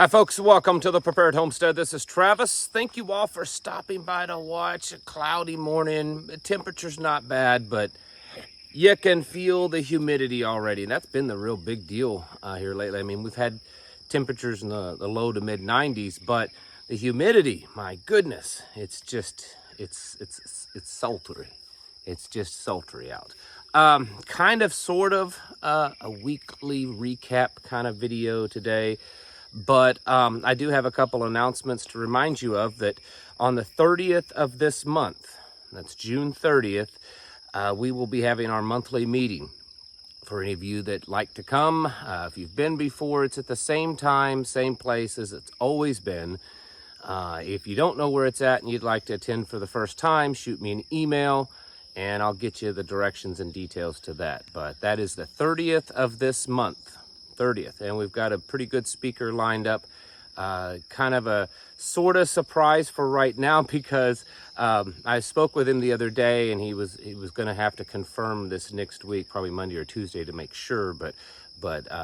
Hi folks, welcome to the Prepared Homestead. This is Travis. Thank you all for stopping by to watch a cloudy morning. The temperature's not bad, but you can feel the humidity already. And that's been the real big deal here lately. I mean, we've had temperatures in the low to mid 90s, but the humidity, my goodness, it's sultry. It's just sultry out. Kind of, sort of, a weekly recap kind of video today. But I do have a couple announcements to remind you of that on the 30th of this month, that's June 30th, we will be having our monthly meeting. For any of you that like to come, if you've been before, it's at the same time, same place as it's always been. If you don't know where it's at and you'd like to attend for the first time, shoot me an email and I'll get you the directions and details to that. But that is the 30th of this month. 30th, and we've got a pretty good speaker lined up. Kind of a sort of surprise for right now because I spoke with him the other day and he was going to have to confirm this next week, probably Monday or Tuesday, to make sure, but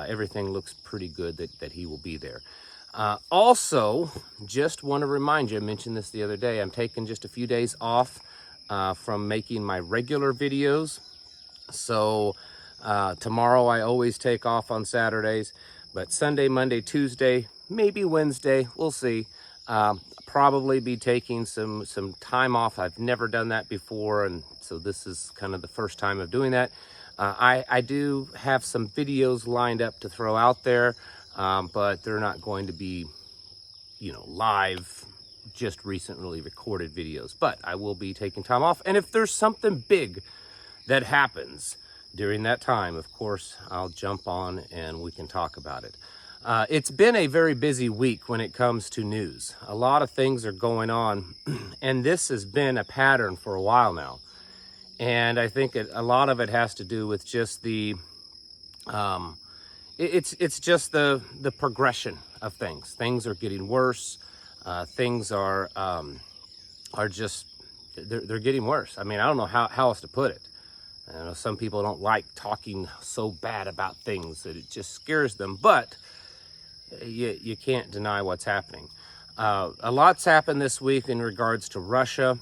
everything looks pretty good that he will be there. Also, just want to remind you, I mentioned this the other day, I'm taking just a few days off from making my regular videos. So tomorrow I always take off on Saturdays, but Sunday, Monday, Tuesday, maybe Wednesday, we'll see. Probably be taking some time off. I've never done that before, and so this is kind of the first time of doing that. I do have some videos lined up to throw out there, but they're not going to be, live, just recently recorded videos. But I will be taking time off, and if there's something big that happens during that time, of course, I'll jump on and we can talk about it. It's been a very busy week when it comes to news. A lot of things are going on, and this has been a pattern for a while now. And I think a lot of it has to do with just it's just the progression of things. Things are getting worse. Things are just, they're getting worse. I mean, I don't know how else to put it. I know some people don't like talking so bad about things that it just scares them, but you can't deny what's happening. A lot's happened this week in regards to Russia,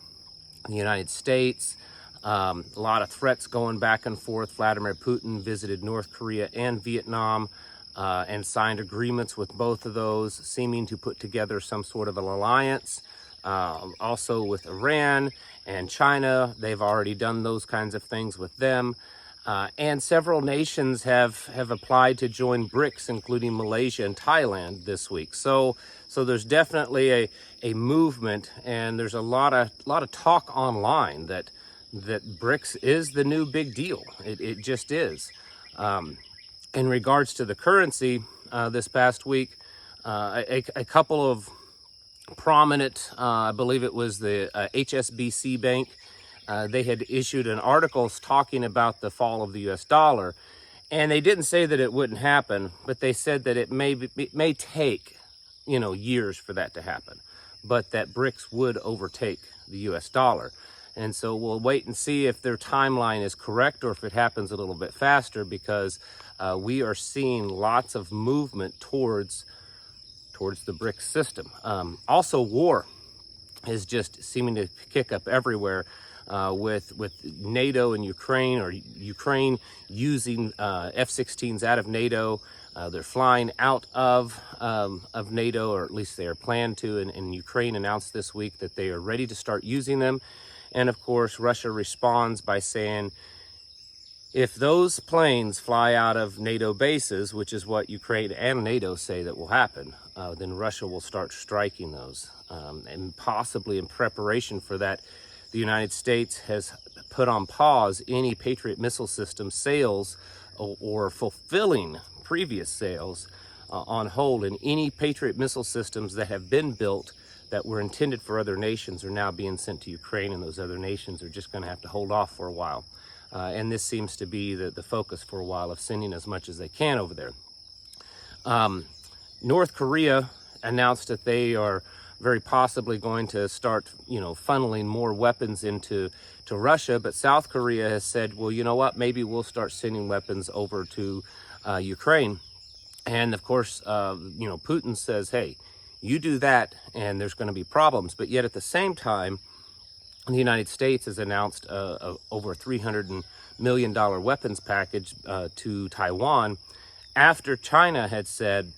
the United States, a lot of threats going back and forth. Vladimir Putin visited North Korea and Vietnam and signed agreements with both of those, seeming to put together some sort of an alliance. Also with Iran and China, they've already done those kinds of things with them. And several nations have applied to join BRICS, including Malaysia and Thailand this week. So there's definitely a movement, and there's a lot of talk online that BRICS is the new big deal. It just is. In regards to the currency, this past week, a couple of prominent, I believe it was the HSBC Bank, they had issued an article talking about the fall of the US dollar, and they didn't say that it wouldn't happen, but they said that it may take years for that to happen, but that BRICS would overtake the US dollar. And so we'll wait and see if their timeline is correct or if it happens a little bit faster, because we are seeing lots of movement towards the BRICS system. Also, war is just seeming to kick up everywhere with NATO and Ukraine, or Ukraine using F-16s out of NATO. They're flying out of NATO, or at least they are planned to, and Ukraine announced this week that they are ready to start using them. And of course, Russia responds by saying, if those planes fly out of NATO bases, which is what Ukraine and NATO say that will happen, then Russia will start striking those. And possibly in preparation for that, the United States has put on pause any Patriot missile system sales or fulfilling previous sales on hold. And any Patriot missile systems that have been built that were intended for other nations are now being sent to Ukraine, and those other nations are just going to have to hold off for a while. And this seems to be the focus for a while, of sending as much as they can over there. North Korea announced that they are very possibly going to start, funneling more weapons into Russia. But South Korea has said, well, you know what, maybe we'll start sending weapons over to Ukraine. And of course, Putin says, hey, you do that and there's going to be problems. But yet at the same time, the United States has announced over $300 million weapons package to Taiwan after China had said,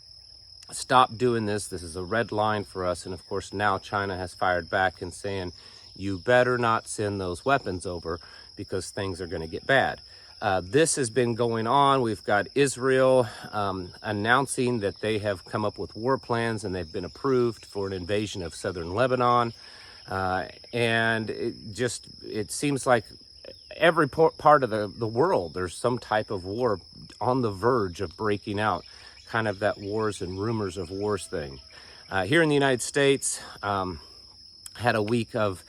stop doing this. This is a red line for us. And of course, now China has fired back and saying, you better not send those weapons over because things are going to get bad. This has been going on. We've got Israel announcing that they have come up with war plans and they've been approved for an invasion of southern Lebanon. And it seems like every part of the world, there's some type of war on the verge of breaking out, kind of that wars and rumors of wars thing. Here in the United States, had a week of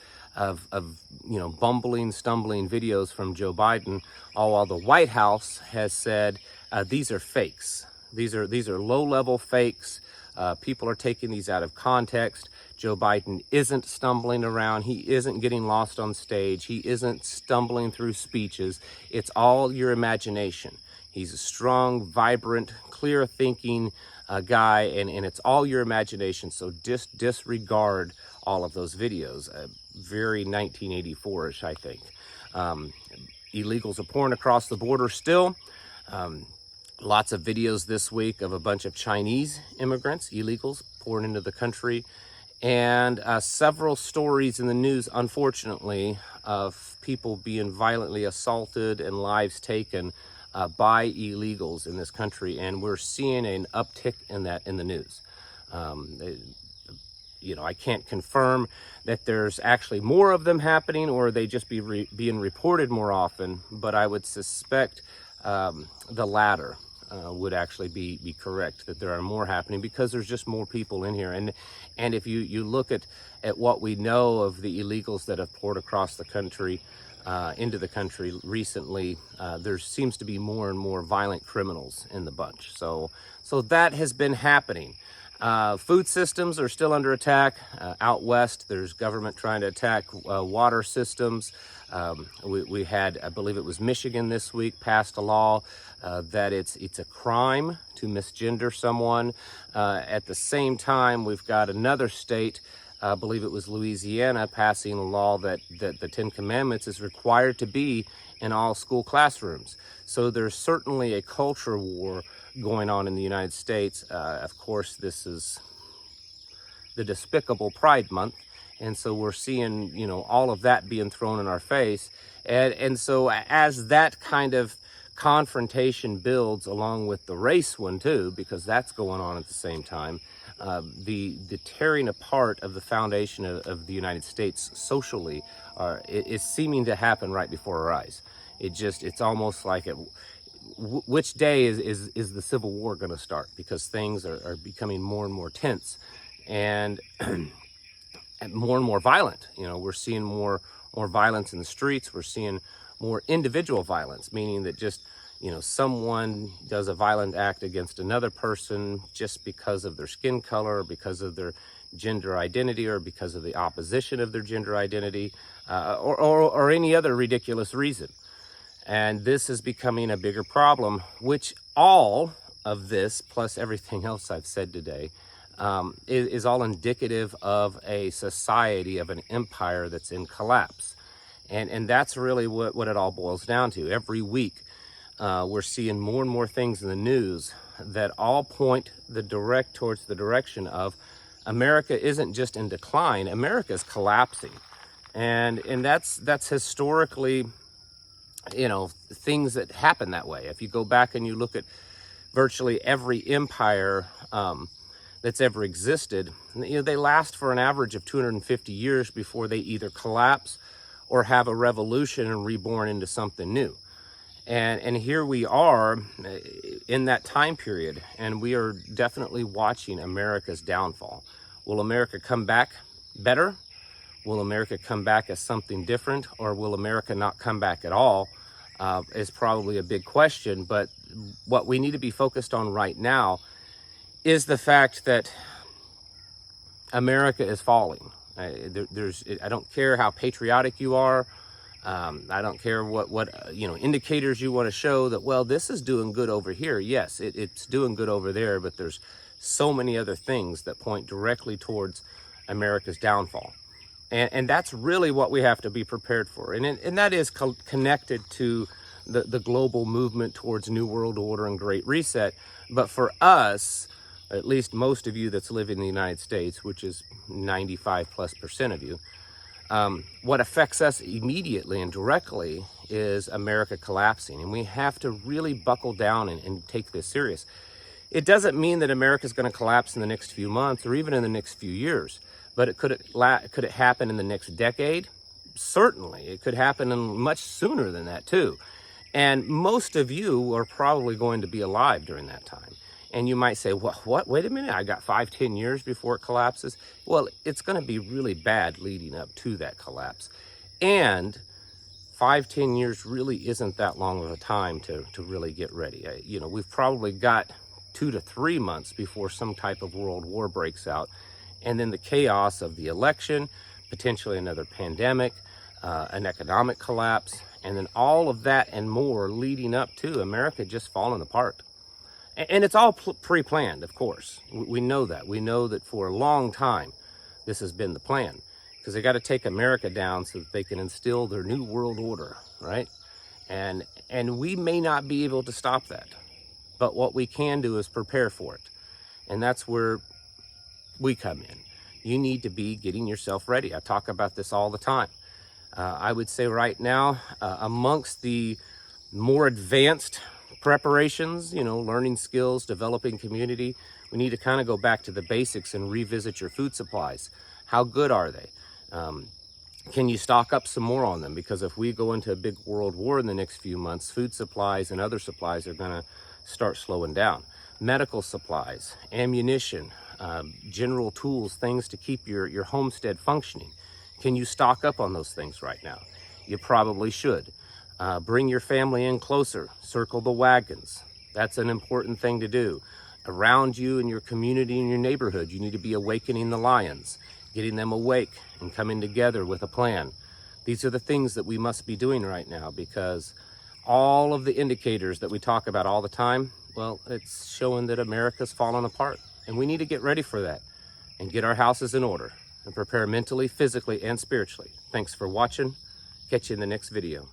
bumbling, stumbling videos from Joe Biden, all while the White House has said these are fakes. These are low-level fakes. People are taking these out of context. Joe Biden isn't stumbling around. He isn't getting lost on stage. He isn't stumbling through speeches. It's all your imagination. He's a strong, vibrant, clear-thinking guy, and it's all your imagination. So disregard all of those videos. Very 1984-ish, I think. Illegals are pouring across the border still. Lots of videos this week of a bunch of Chinese immigrants, illegals, pouring into the country. And several stories in the news, unfortunately, of people being violently assaulted and lives taken by illegals in this country. And we're seeing an uptick in that in the news. I can't confirm that there's actually more of them happening or they just being reported more often, but I would suspect the latter would actually be correct, that there are more happening because there's just more people in here. And if you look at what we know of the illegals that have poured across the country, into the country recently, there seems to be more and more violent criminals in the bunch. So that has been happening. Food systems are still under attack. Out west, there's government trying to attack water systems. We had, I believe it was Michigan this week, passed a law that it's a crime to misgender someone. At the same time, we've got another state, I believe it was Louisiana, passing a law that the Ten Commandments is required to be in all school classrooms. So there's certainly a culture war going on in the United States. Of course, this is the despicable Pride Month, and so we're seeing, all of that being thrown in our face. And so as that kind of confrontation builds, along with the race one too, because that's going on at the same time, the tearing apart of the foundation of the United States socially is seeming to happen right before our eyes. It's almost like which day is the Civil War going to start? Because things are becoming more and more tense and more and more violent. We're seeing more violence in the streets. We're seeing more individual violence, meaning that just, someone does a violent act against another person just because of their skin color, or because of their gender identity, or because of the opposition of their gender identity, or any other ridiculous reason. And this is becoming a bigger problem, which all of this, plus everything else I've said today, is all indicative of a society, of an empire that's in collapse. And that's really what it all boils down to. Every week, we're seeing more and more things in the news that all point towards the direction of America isn't just in decline, America's collapsing. And that's historically, things that happen that way. If you go back and you look at virtually every empire that's ever existed, they last for an average of 250 years before they either collapse or have a revolution and reborn into something new. And here we are in that time period, and we are definitely watching America's downfall. Will America come back better? Will America come back as something different, or will America not come back at all? Is probably a big question, but what we need to be focused on right now is the fact that America is falling. I don't care how patriotic you are. I don't care what indicators you want to show that, well, this is doing good over here. Yes, it's doing good over there, but there's so many other things that point directly towards America's downfall. And that's really what we have to be prepared for. And that is connected to the global movement towards New World Order and Great Reset. But for us, at least most of you that's living in the United States, which is 95+% of you, what affects us immediately and directly is America collapsing. And we have to really buckle down and take this serious. It doesn't mean that America is going to collapse in the next few months or even in the next few years. But could it happen in the next decade? Certainly. It could happen in much sooner than that too. And most of you are probably going to be alive during that time. And you might say, well, what? Wait a minute, I got 5-10 years before it collapses. Well, it's going to be really bad leading up to that collapse. And 5-10 years really isn't that long of a time to really get ready. We've probably got 2 to 3 months before some type of world war breaks out. And then the chaos of the election, potentially another pandemic, an economic collapse, and then all of that and more leading up to America just falling apart. And it's all pre-planned, of course. We know that. We know that for a long time, this has been the plan. Because they got to take America down so that they can instill their new world order, right? And we may not be able to stop that. But what we can do is prepare for it. And that's where we come in. You need to be getting yourself ready. I talk about this all the time. I would say right now, amongst the more advanced preparations, learning skills, developing community, we need to kind of go back to the basics and revisit your food supplies. How good are they? Can you stock up some more on them? Because if we go into a big world war in the next few months, food supplies and other supplies are going to start slowing down. Medical supplies, ammunition, general tools, things to keep your homestead functioning. Can you stock up on those things right now? You probably should. Bring your family in closer. Circle the wagons. That's an important thing to do. Around you and your community and your neighborhood, you need to be awakening the lions, getting them awake and coming together with a plan. These are the things that we must be doing right now, because all of the indicators that we talk about all the time, well, it's showing that America's falling apart. And we need to get ready for that and get our houses in order and prepare mentally, physically, and spiritually. Thanks for watching. Catch you in the next video.